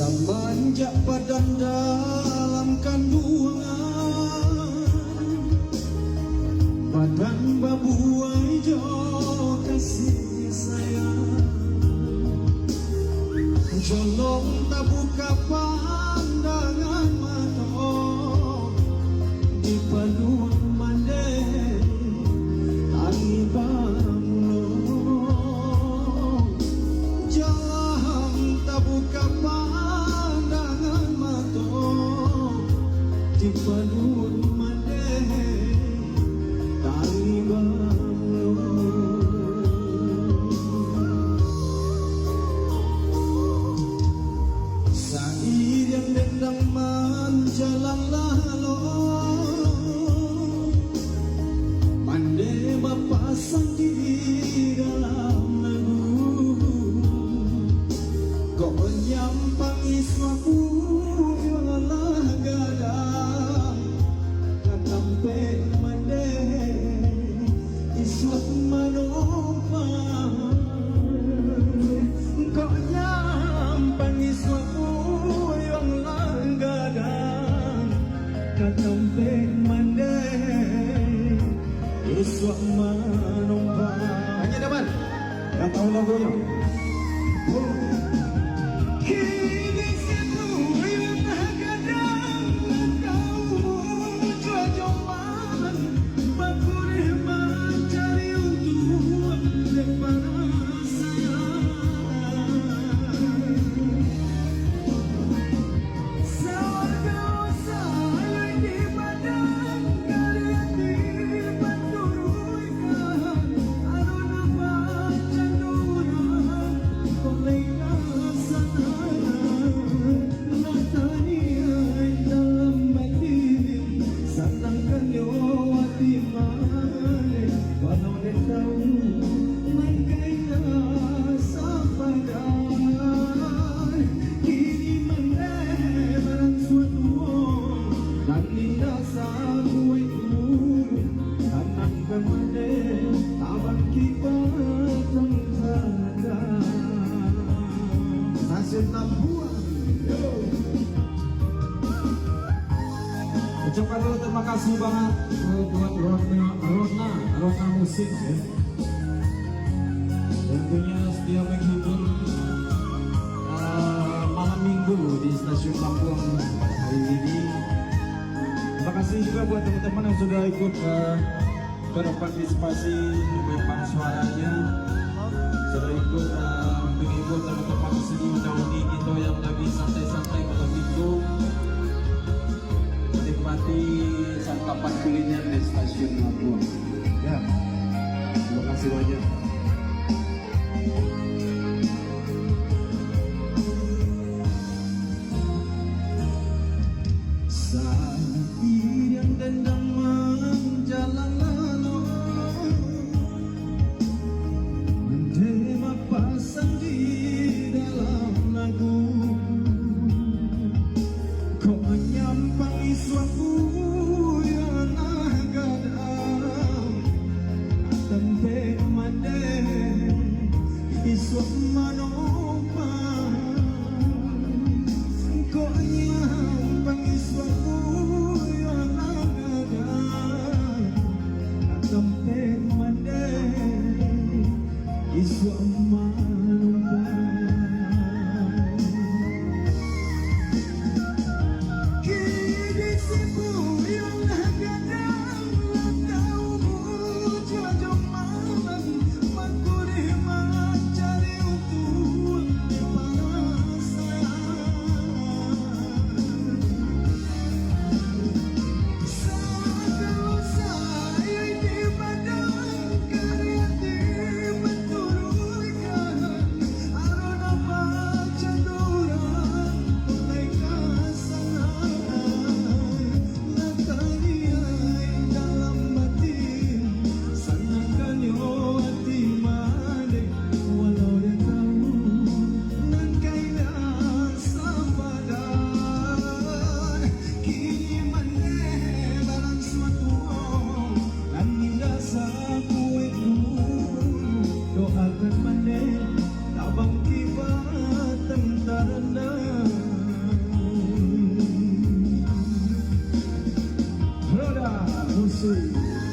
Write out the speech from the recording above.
Semenjak badan dalam kandungan, badan babuai jo kasih sayang, jolong tak buka pandangan mata di paluan mandai tangi banglo, jalan tak buka pandangan mata di paluan mandai tangi banglo. Sair yang dendang menjalang lalu, mandai berpasang di dalam lagu, kau menyampang iswaku yolah gadang, katampe mandai iswak manompang, kau nyampang iswaku yolah gadang, katampe mandai iswak manompang. Hanya dapat dah tahu lagunya. Kini situ yang gadang kau jua joman bakuri mencari untuk daripada sayang. Sewarga saya di badan kalian di banturuikan alun apa canduran kolena sana natani dalam batin satangkan yowati mane walau dia tahu mangkainya sapadan kini mendeh barang suatu dan indah sabu itu tanang kemandeh tabang kipat tengkada hasil tambuan. Ucapkan dulu terima kasih banget buat Rona Musik ya. Tentunya setia menghibur malam minggu di stasiun Lampung hari ini. Terima kasih juga buat teman-teman yang sudah ikut berpartisipasi memang suaranya, sudah ikut menghibur teman-teman di sini mendahului kita yang lagi santai-santai malam minggu menikmati santapan kuliner di stasiun Lampung. Ya, terima kasih banyak. Sair yang dendam menjalang lalu, mandai pasang di musik